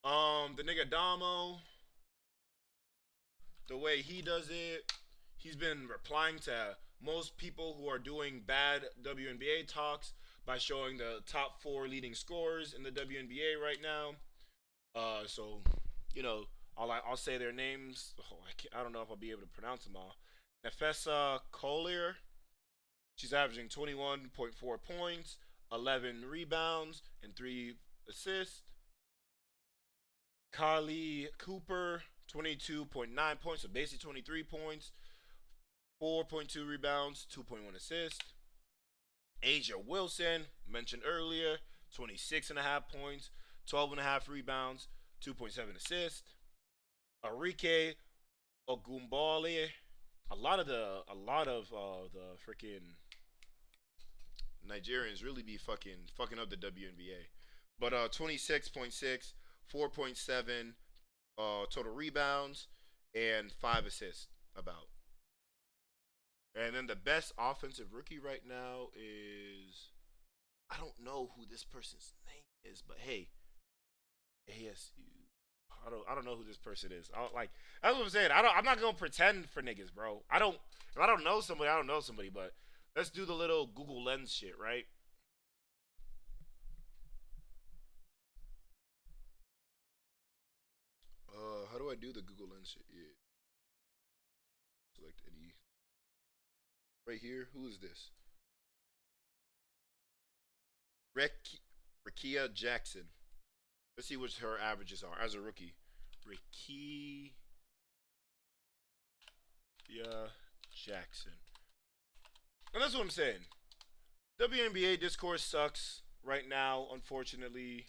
The nigga Damo, the way he does it, he's been replying to most people who are doing bad WNBA talks by showing the top 4 leading scorers in the WNBA right now. So, you know, I'll say their names. Oh, I don't know if I'll be able to pronounce them all. Nefessa Collier, she's averaging 21.4 points, 11 rebounds, and 3 assists. Kylie Cooper, 22.9 points, so basically 23 points, 4.2 rebounds, 2.1 assists. Asia Wilson, mentioned earlier, 26.5 points, 12.5 rebounds, 2.7 assists. Arike Ogunbowale, a lot of the freaking Nigerians really be fucking up the WNBA. But 26.6, 4.7 total rebounds, and 5 assists about. And then the best offensive rookie right now is, I don't know who this person's name is, but hey, ASU. I don't know who this person is. That's what I'm saying. I'm not gonna pretend for niggas, bro. If I don't know somebody, I don't know somebody. But let's do the little Google Lens shit, right? How do I do the Google Lens shit? Yeah. Select any. Right here. Who is this? Rekia Jackson. Let's see what her averages are as a rookie. Rekia Jackson. And that's what I'm saying. WNBA discourse sucks right now, unfortunately.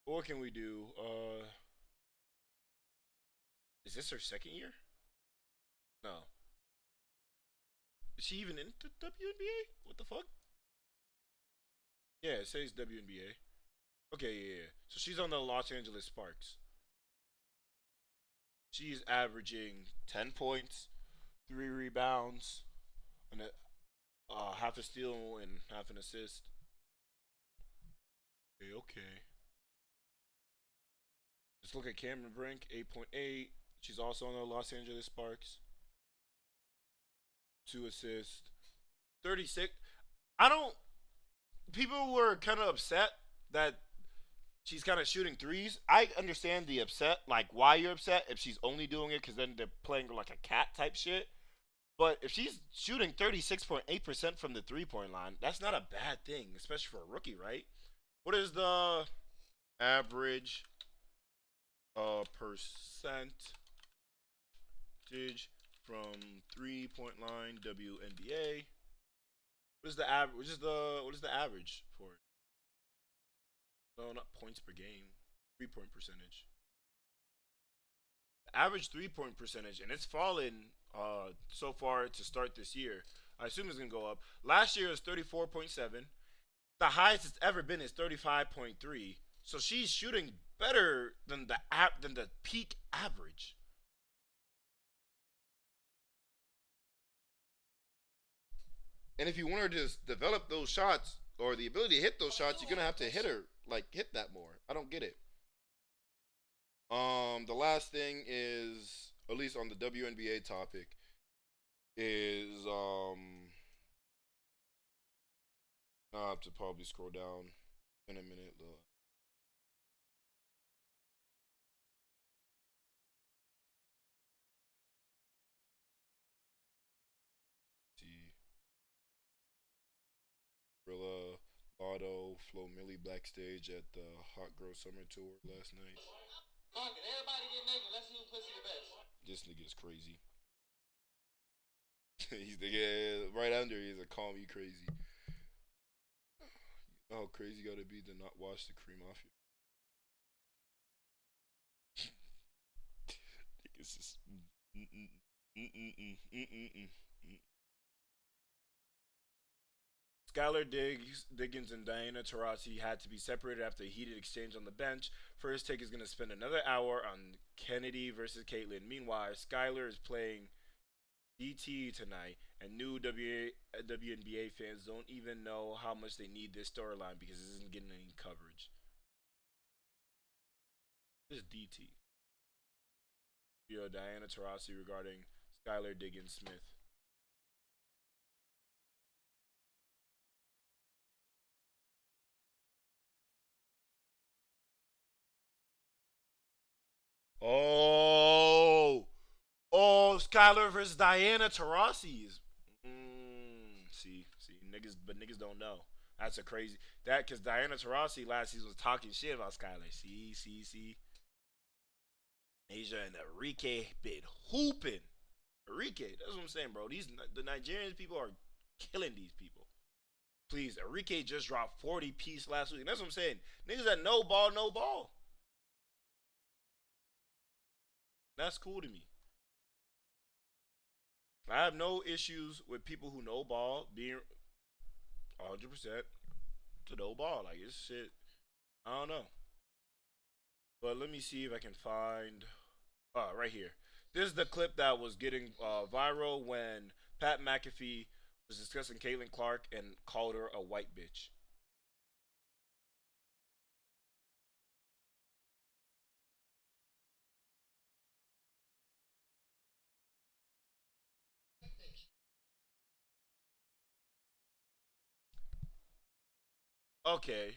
What can we do? Is this her second year? No. Is she even in the WNBA? What the fuck? Yeah, it says WNBA. Okay, yeah. So she's on the Los Angeles Sparks. She's averaging 10 points, 3 rebounds, and half a steal and half an assist. Okay. Let's look at Cameron Brink, 8.8. She's also on the Los Angeles Sparks. 2 assists, 36. I don't. People were kind of upset that she's kind of shooting threes. I understand the upset, like why you're upset if she's only doing it because then they're playing like a cat type shit. But if she's shooting 36.8% from the 3-point line, that's not a bad thing, especially for a rookie, right? What is the average percentage from 3-point line WNBA? What is the average? What is the average for it? No, not points per game. 3-point percentage. The average 3-point percentage, and it's fallen so far to start this year. I assume it's gonna go up. Last year was 34.7. The highest it's ever been is 35.3. So she's shooting better than the peak average. And if you want her to develop those shots or the ability to hit those shots, you're gonna have to hit that more. I don't get it. The last thing is, at least on the WNBA topic, is I'll have to probably scroll down in a minute. See, Rilla, Lotto, Flo Millie backstage at the Hot Girl Summer Tour last night. Fuck it, everybody get naked. Let's see who pussy the best. This nigga's crazy. He's the yeah, right under. He's a call me crazy. You know how crazy you gotta be to not wash the cream off your. Niggas just. Skylar Diggins and Diana Taurasi had to be separated after a heated exchange on the bench. First Take is going to spend another hour on Kennedy versus Caitlyn. Meanwhile, Skylar is playing DT tonight, and new WNBA fans don't even know how much they need this storyline because it isn't getting any coverage. This is DT. Diana Taurasi regarding Skylar Diggins Smith. Oh, Skylar versus Diana Taurasi. See, niggas don't know. That's a crazy because Diana Taurasi last season was talking shit about Skylar. See. Asia and Enrique been hooping. Enrique, that's what I'm saying, bro. The Nigerian people are killing these people. Please, Enrique just dropped 40 piece last week. And that's what I'm saying. Niggas that no ball. That's cool to me. I have no issues with people who know ball being 100% to know ball. Like, it's shit. I don't know. But let me see if I can find. Right here. This is the clip that was getting viral when Pat McAfee was discussing Caitlin Clark and called her a white bitch. Okay.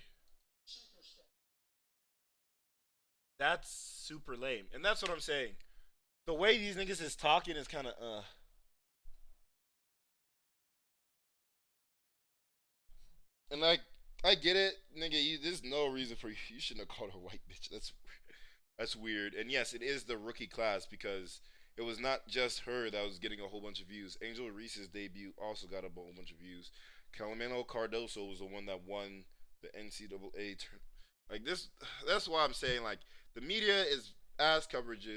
That's super lame. And that's what I'm saying. The way these niggas is talking is kind of And I get it, nigga. There's no reason for you shouldn't have called her white bitch. That's weird. And yes, it is the rookie class because it was not just her that was getting a whole bunch of views. Angel Reese's debut also got a whole bunch of views. Calamano Cardoso was the one that won the NCAA like this. That's why I'm saying like the media is ass coverage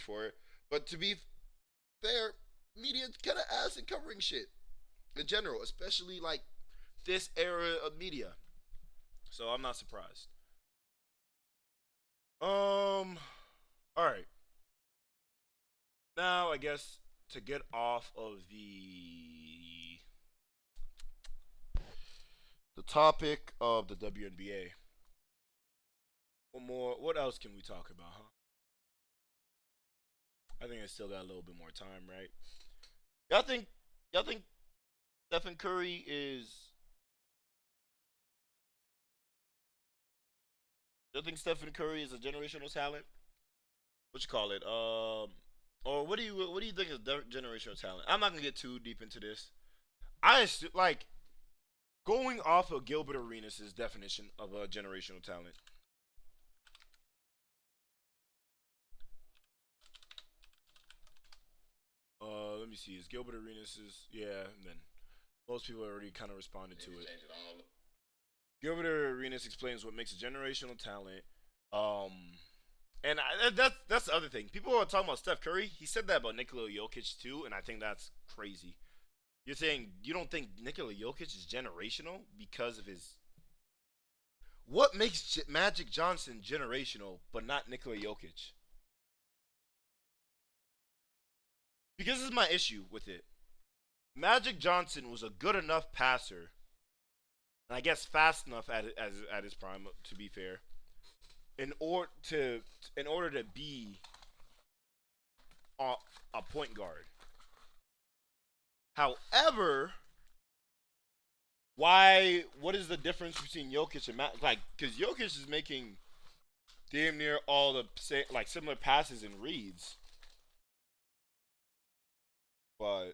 for it, but to be fair, media kind of ass in covering shit in general, especially like this era of media. So I'm not surprised. All right. Now I guess to get off of the topic of the WNBA. One more. What else can we talk about, huh? I think I still got a little bit more time, right? Y'all think y'all think Stephen Curry is y'all think Stephen Curry is a generational talent? What you call it? Or what do you think is generational talent? I'm not gonna get too deep into this. Like going off of Gilbert Arenas' definition of a generational talent. Let me see. Is Gilbert Arenas' and then most people already kind of responded to it. Gilbert Arenas explains what makes a generational talent. That's the other thing. People are talking about Steph Curry. He said that about Nikola Jokic too, and I think that's crazy. You're saying you don't think Nikola Jokic is generational because of his. What makes Magic Johnson generational, but not Nikola Jokic? Because this is my issue with it. Magic Johnson was a good enough passer, and I guess fast enough at his prime, to be fair, in order to be a point guard. However, what is the difference between Jokic and because Jokic is making damn near all the similar passes and reads, but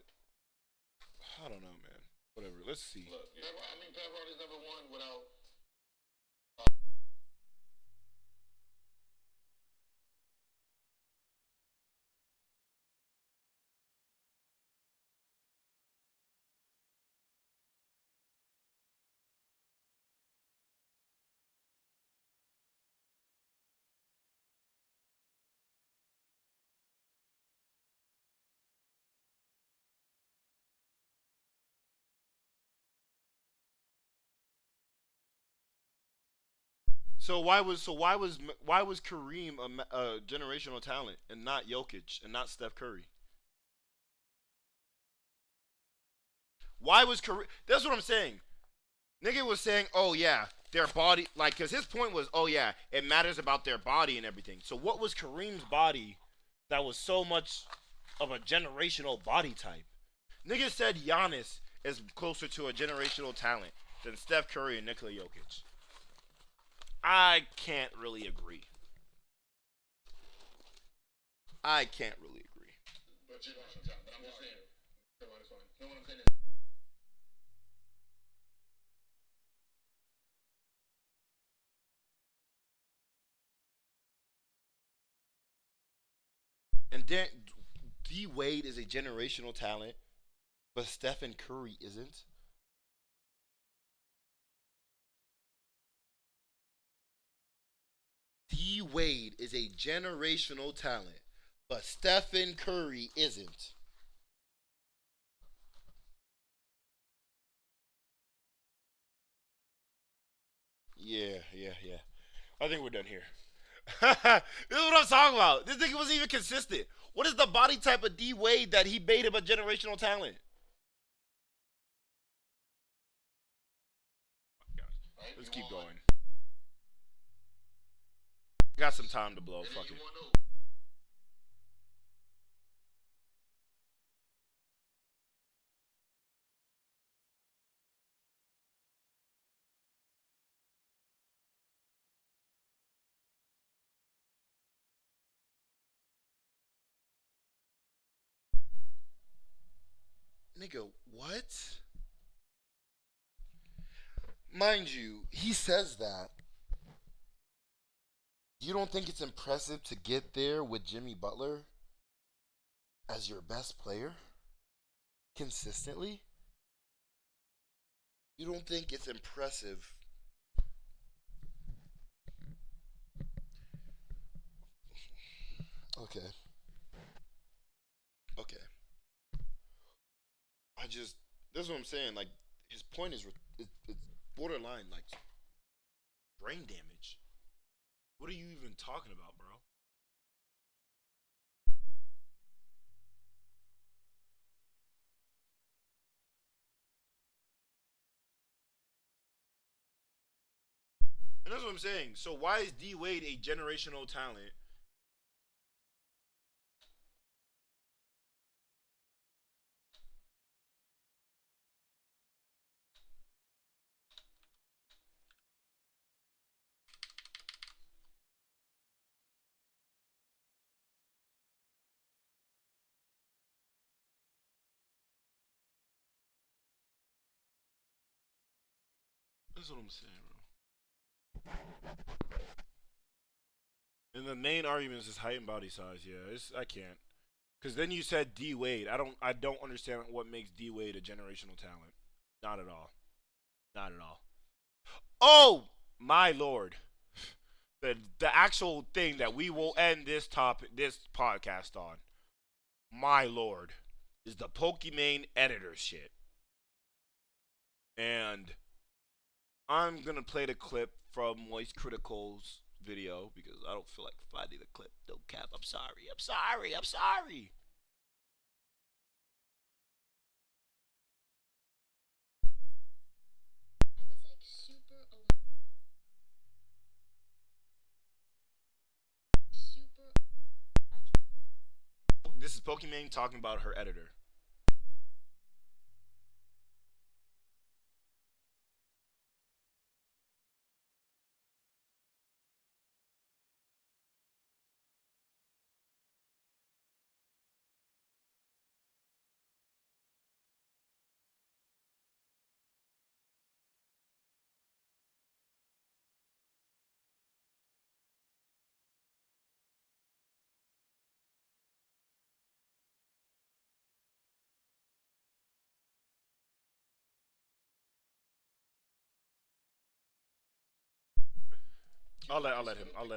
I don't know, man. Whatever. Let's see. Look, I mean, Pat Riley's never won without. So why was Kareem a generational talent and not Jokic and not Steph Curry? Why was Kareem? That's what I'm saying. Nigga was saying, oh yeah, their body, because his point was, oh yeah, it matters about their body and everything. So what was Kareem's body that was so much of a generational body type? Nigga said Giannis is closer to a generational talent than Steph Curry and Nikola Jokic. I can't really agree. I can't really agree. But you know, but I'm just saying. Come on, it's fine. You know what I'm saying? And then D Wade is a generational talent, but Stephen Curry isn't. D Wade is a generational talent, but Stephen Curry isn't. Yeah. I think we're done here. This is what I'm talking about. This nigga wasn't even consistent. What is the body type of D Wade that he made him a generational talent? Let's keep going. Got some time to blow. Fuck it. Nigga, what? Mind you, he says that. You don't think it's impressive to get there with Jimmy Butler as your best player consistently? You don't think it's impressive? Okay. That's what I'm saying. Like, his point is, it's borderline, like, brain damage. What are you even talking about, bro? And that's what I'm saying. So why is D Wade a generational talent? That's what I'm saying, bro. And the main argument is his height and body size. Yeah, I can't. Because then you said D Wade. I don't understand what makes D Wade a generational talent. Not at all. Not at all. Oh my lord. The actual thing that we will end this podcast on. My lord, is the Pokimane editor shit. And I'm gonna play the clip from Moist Critical's video because I don't feel like finding the clip. No cap. I'm sorry. I'm sorry. I'm sorry. I was like super This is Pokimane talking about her editor. I'll let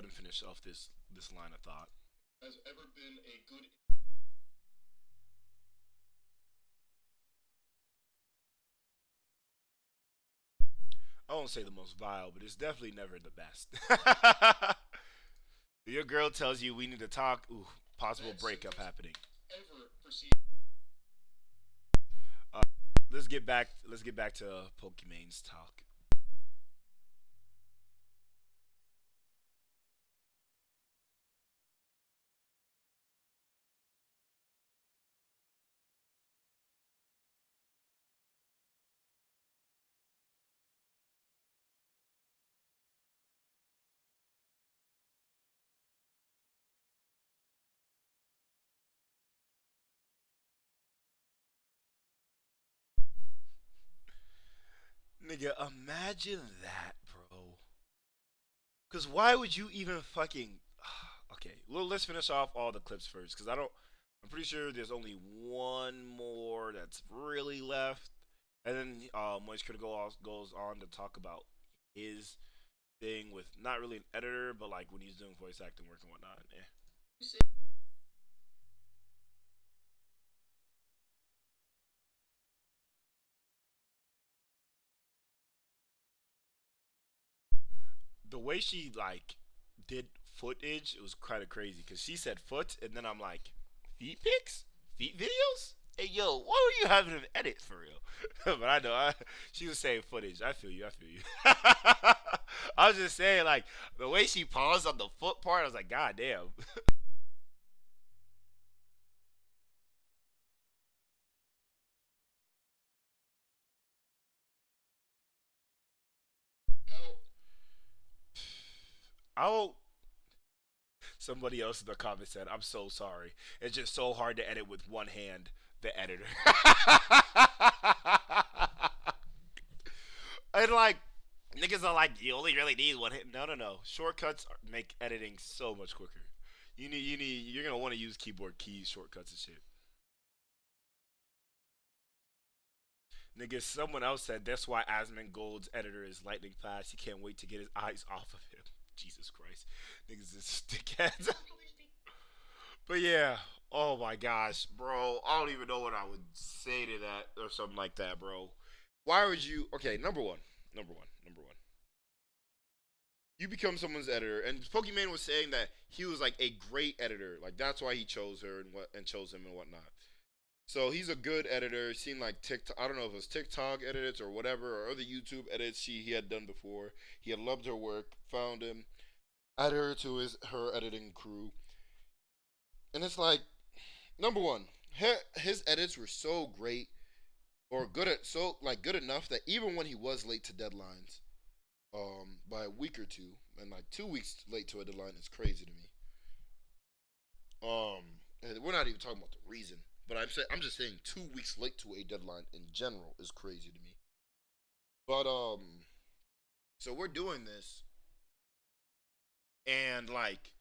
him finish off this line of thought. Has ever been a good. I won't say the most vile, but it's definitely never the best. Your girl tells you we need to talk. Ooh, possible breakup happening. Ever perceived. Let's get back to Pokimane's talk. Nigga, imagine that, bro. Cause why would you even fucking? Okay, well, let's finish off all the clips first, cause I don't. I'm pretty sure there's only one more that's really left, and then Moist Critical goes on to talk about his thing with not really an editor, but like when he's doing voice acting work and whatnot. Yeah. The way she like did footage, it was kind of crazy because she said foot, and then I'm like, feet pics, feet videos. Hey yo, why were you having an edit for real? But I know she was saying footage. I feel you. I feel you. I was just saying like the way she paused on the foot part. I was like, God damn. I'll. Somebody else in the comments said, "I'm so sorry. It's just so hard to edit with one hand." The editor. And like niggas are like, you only really need one hit. No, no, no. Shortcuts make editing so much quicker. You're gonna want to use keyboard keys, shortcuts and shit. Nigga, someone else said that's why Asmongold's editor is lightning fast. He can't wait to get his eyes off of him. Jesus Christ, niggas is dickheads. But yeah, oh my gosh, bro. I don't even know what I would say to that or something like that, bro. Why would you? Okay, number one. You become someone's editor, and Pokimane was saying that he was like a great editor, like that's why he chose her and chose him and whatnot. So he's a good editor. It seemed like TikTok. I don't know if it was TikTok edits or whatever, or other YouTube edits he had done before. He had loved her work, found him, added her to her editing crew, and it's like, number one, his edits were so great, or good enough that even when he was late to deadlines, by a week or two, and like 2 weeks late to a deadline is crazy to me. And we're not even talking about the reason. But I'm just saying 2 weeks late to a deadline in general is crazy to me. But so we're doing this, and like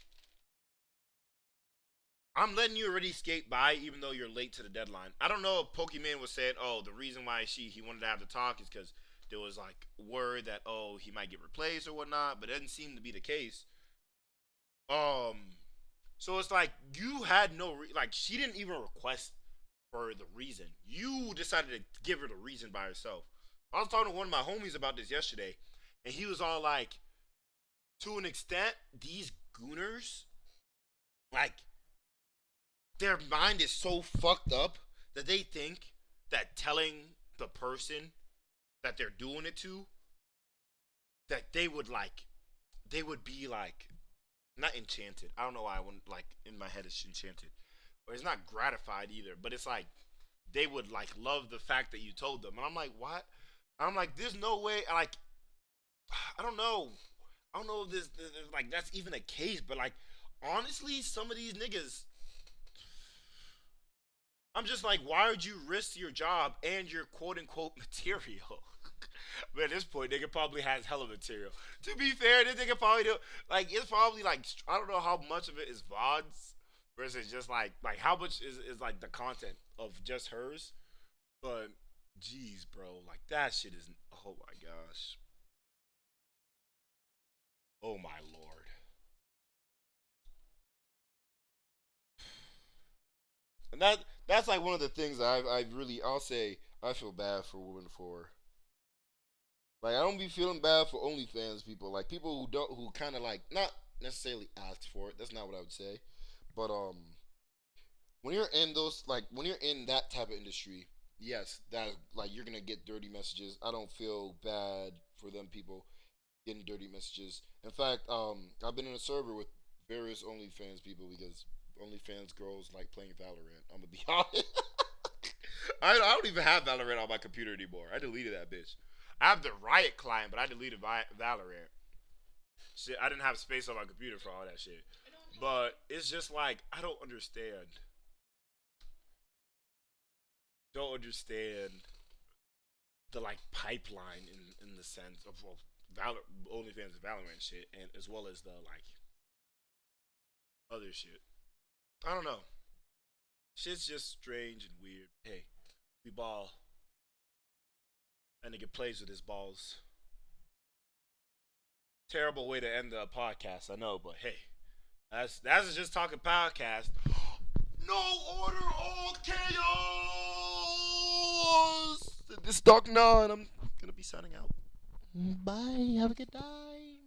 I'm letting you already skate by, even though you're late to the deadline. I don't know if Pokemon was saying, oh, the reason why he wanted to have the talk is because there was like word that he might get replaced or whatnot, but it doesn't seem to be the case. So it's like you had no like she didn't even request for the reason. You decided to give her the reason by herself. I was talking to one of my homies about this yesterday, and he was all like, to an extent, these gooners, like, their mind is so fucked up that they think that telling the person that they're doing it to, that they would be like, not enchanted. I don't know why I wouldn't, like, in my head it's enchanted. Or it's not gratified either, but it's like, they would, like, love the fact that you told them. And I'm like, what? I'm like, there's no way, like, I don't know. I don't know if this like, that's even a case, but, like, honestly, some of these niggas, I'm just like, why would you risk your job and your quote-unquote material? But at this point, nigga probably has hella material. To be fair, this nigga probably do, like, it's probably, like, I don't know how much of it is VODs versus just, like how much is like, the content of just hers. But, jeez, bro, like, that shit is, oh my gosh. Oh my lord. And that's like one of the things I'll say I feel bad for women for. Like, I don't be feeling bad for OnlyFans people. Like, people who kind of, like, not necessarily asked for it. That's not what I would say. But when you're in when you're in that type of industry, yes, that, like, you're gonna get dirty messages. I don't feel bad for them people getting dirty messages. In fact, I've been in a server with various OnlyFans people because OnlyFans girls like playing Valorant. I'm gonna be honest. I don't even have Valorant on my computer anymore. I deleted that bitch. I have the Riot client, but I deleted Valorant. Shit, I didn't have space on my computer for all that shit. But it's just like, I don't understand. Don't understand the, like, pipeline in the sense of, well, OnlyFans and Valorant shit, and as well as the, like, other shit. I don't know. Shit's just strange and weird. Hey, we ball. That nigga plays with his balls. Terrible way to end the podcast, I know, but hey, that's just talking podcast. No order, all chaos. This Dark Nine. I'm gonna be signing out. Bye. Have a good time.